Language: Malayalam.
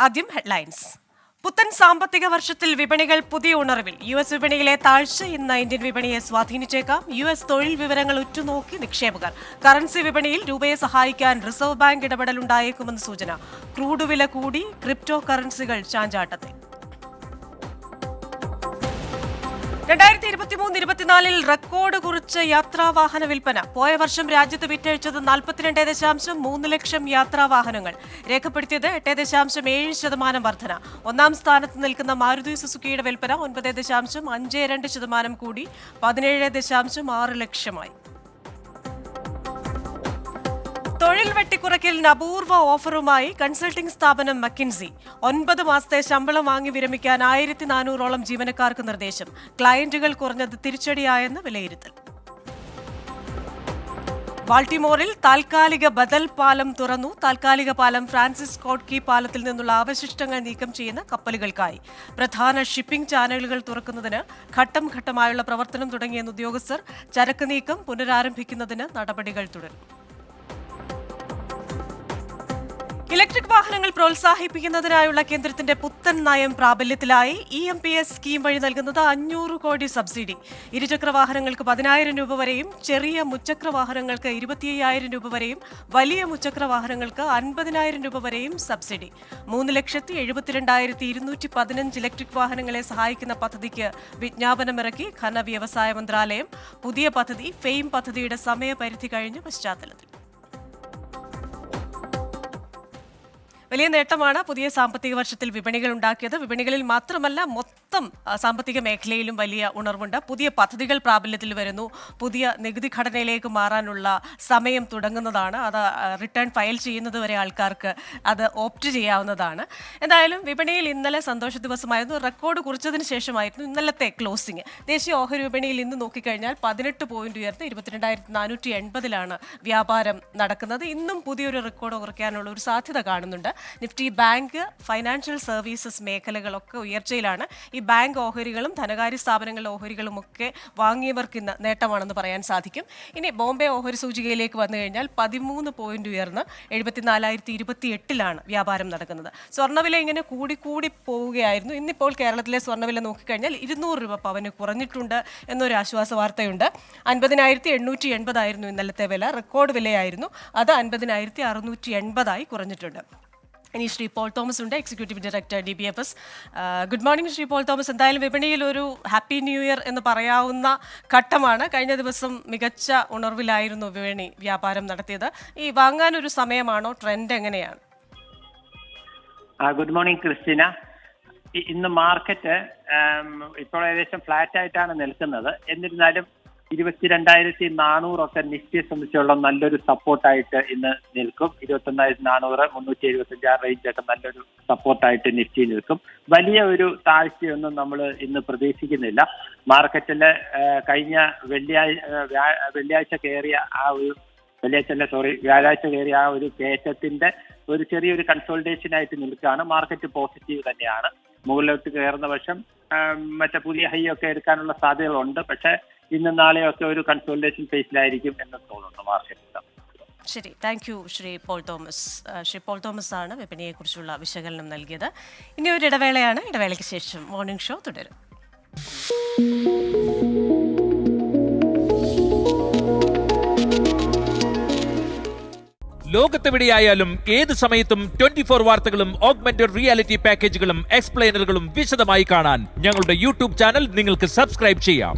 ആദ്യം ഹെഡ്ലൈൻസ്. പുത്തൻ സാമ്പത്തിക വർഷത്തിൽ വിപണികൾ പുതിയ ഉണർവിൽ. US വിപണിയിലെ താഴ്ച ഇന്ന് ഇന്ത്യൻ വിപണിയെ സ്വാധീനിച്ചേക്കാം. US തൊഴിൽ വിവരങ്ങൾ ഉറ്റുനോക്കി നിക്ഷേപകർ. കറൻസി വിപണിയിൽ രൂപയെ സഹായിക്കാൻ റിസർവ് ബാങ്ക് ഇടപെടലുണ്ടായേക്കുമെന്ന് സൂചന. ക്രൂഡ് വില കൂടി, ക്രിപ്റ്റോ കറൻസികൾ ചാഞ്ചാട്ടത്തിൽ. 2023-24 റെക്കോർഡ് കുറിച്ച് യാത്രാവാഹന വിൽപ്പന. പോയ വർഷം രാജ്യത്ത് വിറ്റഴിച്ചത് 42.3 ലക്ഷം യാത്രാവാഹനങ്ങൾ. രേഖപ്പെടുത്തിയത് 8.7% വർധന. ഒന്നാം സ്ഥാനത്ത് നിൽക്കുന്ന മാരുതി സുസുക്കിയുടെ വിൽപ്പന 9.52% കൂടി 17.6 ലക്ഷമായി. തൊഴിൽ വെട്ടിക്കുറയ്ക്കലിന് അപൂർവ ഓഫറുമായി കൺസൾട്ടിംഗ് സ്ഥാപനം മക്കിൻസി. 9 മാസത്തെ ശമ്പളം വാങ്ങി വിരമിക്കാൻ 1400ഓളം ജീവനക്കാർക്ക് നിർദ്ദേശം. ക്ലയന്റുകൾ കുറഞ്ഞത് തിരിച്ചടിയായെന്ന് വിലയിരുത്തൽ. ബാൾട്ടിമോറിൽ താൽക്കാലിക ബദൽ പാലം തുറന്നു. താൽക്കാലിക പാലം ഫ്രാൻസിസ് സ്കോട്ട് കീ പാലത്തിൽ നിന്നുള്ള അവശിഷ്ടങ്ങൾ നീക്കം ചെയ്യുന്ന കപ്പലുകൾക്കായി. പ്രധാന ഷിപ്പിംഗ് ചാനലുകൾ തുറക്കുന്നതിന് ഘട്ടം ഘട്ടമായുള്ള പ്രവർത്തനം തുടങ്ങിയെന്ന് ഉദ്യോഗസ്ഥർ. ചരക്ക് നീക്കം പുനരാരംഭിക്കുന്നതിന് നടപടികൾ തുടരും. ഇലക്ട്രിക് വാഹനങ്ങൾ പ്രോത്സാഹിപ്പിക്കുന്നതിനായുള്ള കേന്ദ്രത്തിന്റെ പുത്തൻ നയം പ്രാബല്യത്തിലായി. EMPS സ്കീം വഴി നൽകുന്നത് 500 കോടി സബ്സിഡി. ഇരുചക്ര വാഹനങ്ങൾക്ക് 10,000 രൂപ വരെയും ചെറിയ മുച്ചക്ര വാഹനങ്ങൾക്ക് 25,000 രൂപ വരെയും വലിയ മുച്ചക്ര വാഹനങ്ങൾക്ക് 50,000 രൂപ വരെയും സബ്സിഡി. 3,72,215 ഇലക്ട്രിക് വാഹനങ്ങളെ സഹായിക്കുന്ന പദ്ധതിക്ക് വിജ്ഞാപനമിറക്കി ഖന വ്യവസായ മന്ത്രാലയം. പുതിയ പദ്ധതി ഫെയിം പദ്ധതിയുടെ സമയപരിധി കഴിഞ്ഞ പശ്ചാത്തലത്തിൽ. വലിയ നേട്ടമാണ് പുതിയ സാമ്പത്തിക വർഷത്തിൽ വിപണികൾ ഉണ്ടാക്കിയത്. വിപണികളിൽ മാത്രമല്ല, മൊത്തം സാമ്പത്തിക മേഖലയിലും വലിയ ഉണർവുണ്ട്. പുതിയ പദ്ധതികൾ പ്രാബല്യത്തിൽ വരുന്നു. പുതിയ നികുതി ഘടനയിലേക്ക് മാറാനുള്ള സമയം തുടങ്ങുന്നതാണ്. അത് റിട്ടേൺ ഫയൽ ചെയ്യുന്നത് വരെ ആൾക്കാർക്ക് അത് ഓപ്റ്റ് ചെയ്യാവുന്നതാണ്. എന്തായാലും വിപണിയിൽ ഇന്നലെ സന്തോഷ ദിവസമായിരുന്നു. റെക്കോർഡ് കുറിച്ചതിന് ശേഷമായിരുന്നു ഇന്നലത്തെ ക്ലോസിംഗ്. ദേശീയ ഓഹരി വിപണിയിൽ ഇന്ന് നോക്കിക്കഴിഞ്ഞാൽ 18 പോയിന്റ് ഉയർന്ന് 22,480 വ്യാപാരം നടക്കുന്നത്. ഇന്നും പുതിയൊരു റെക്കോർഡ് കുറയ്ക്കാനുള്ള ഒരു സാധ്യത കാണുന്നുണ്ട്. നിഫ്റ്റി, ബാങ്ക്, ഫൈനാൻഷ്യൽ സർവീസസ് മേഖലകളൊക്കെ ഉയർച്ചയിലാണ്. ഈ ബാങ്ക് ഓഹരികളും ധനകാര്യ സ്ഥാപനങ്ങളുടെ ഓഹരികളും ഒക്കെ വാങ്ങിയവർക്ക് ഇന്ന് നേട്ടമാണെന്ന് പറയാൻ സാധിക്കും. ഇനി ബോംബെ ഓഹരി സൂചികയിലേക്ക് വന്നു കഴിഞ്ഞാൽ 13 പോയിന്റ് ഉയർന്ന് 74,028 വ്യാപാരം നടക്കുന്നത്. സ്വർണ്ണവില ഇങ്ങനെ കൂടി പോവുകയായിരുന്നു. ഇന്നിപ്പോൾ കേരളത്തിലെ സ്വർണ്ണവില നോക്കിക്കഴിഞ്ഞാൽ 200 രൂപ പവന് കുറഞ്ഞിട്ടുണ്ട് എന്നൊരു ആശ്വാസ വാർത്തയുണ്ട്. 50,880 ആയിരുന്നു ഇന്നലത്തെ വില. റെക്കോർഡ് വിലയായിരുന്നു. അത് 50,680 കുറഞ്ഞിട്ടുണ്ട്. ഇനി ശ്രീ പോൾ തോമസ് ഉണ്ട്, executive director DBFS. Good morning Shri Paul Thomas. എന്തായാലും വിപണിയിൽ ഒരു ഹാപ്പി ന്യൂ ഇയർ എന്ന് പറയാവുന്ന ഘട്ടമാണ്. കഴിഞ്ഞ ദിവസം മികച്ച ഉണർവിലായിരുന്നു വിപണി വ്യാപാരം നടത്തിയത്. ഈ വാങ്ങാനൊരു സമയമാണോ? ട്രെൻഡ് എങ്ങനെയാണ്? Good morning Christina. ഇന്ന് മാർക്കറ്റ് ഇപ്പോൾ ഏകദേശം ഫ്ലാറ്റ് ആയിട്ടാണ് നിൽക്കുന്നത്. എന്നിരുന്നാലും 22,400 നിഫ്റ്റിയെ സംബന്ധിച്ചുള്ള നല്ലൊരു സപ്പോർട്ടായിട്ട് ഇന്ന് നിൽക്കും. 21,400, 375 റേഞ്ചൊക്കെ നല്ലൊരു സപ്പോർട്ടായിട്ട് നിഫ്റ്റി നിൽക്കും. വലിയ ഒരു താഴ്ചയൊന്നും നമ്മൾ ഇന്ന് പ്രതീക്ഷിക്കുന്നില്ല. മാർക്കറ്റില് കഴിഞ്ഞ വ്യാഴാഴ്ച കയറിയ ആ ഒരു കയറ്റത്തിന്റെ ഒരു ചെറിയൊരു കൺസോൾട്ടേഷൻ ആയിട്ട് നിൽക്കുകയാണ്. മാർക്കറ്റ് പോസിറ്റീവ് തന്നെയാണ്. മുകളിലോട്ട് കയറുന്ന പക്ഷം മറ്റേ പുതിയ ഹൈ ഒക്കെ എടുക്കാനുള്ള സാധ്യതകളുണ്ട്. പക്ഷെ ഇന്ന് നാളെയൊക്കെ ഒരു കൺസോൾട്ടേഷൻ ഫേസിലായിരിക്കും എന്ന് തോന്നുന്നു മാർക്കറ്റ്. ശരി, thank you Shri Paul Thomas. Shri Paul Thomas ആണ് വിപണിയെക്കുറിച്ചുള്ള വിശകലനം നൽകിയത്. ഇനി ഒരു ഇടവേളയാണ്. ഇടവേളയ്ക്ക് ശേഷം മോർണിംഗ് ഷോ തുടരും. ലോകത്തെവിടെയായാലും ഏത് സമയത്തും 24 വാർത്തകളും ഓഗ്മെന്റഡ് റിയാലിറ്റി പാക്കേജുകളും എക്സ്പ്ലെയിനറുകളും വിശദമായി കാണാൻ ഞങ്ങളുടെ YouTube ചാനൽ നിങ്ങൾക്ക് സബ്സ്ക്രൈബ് ചെയ്യാം.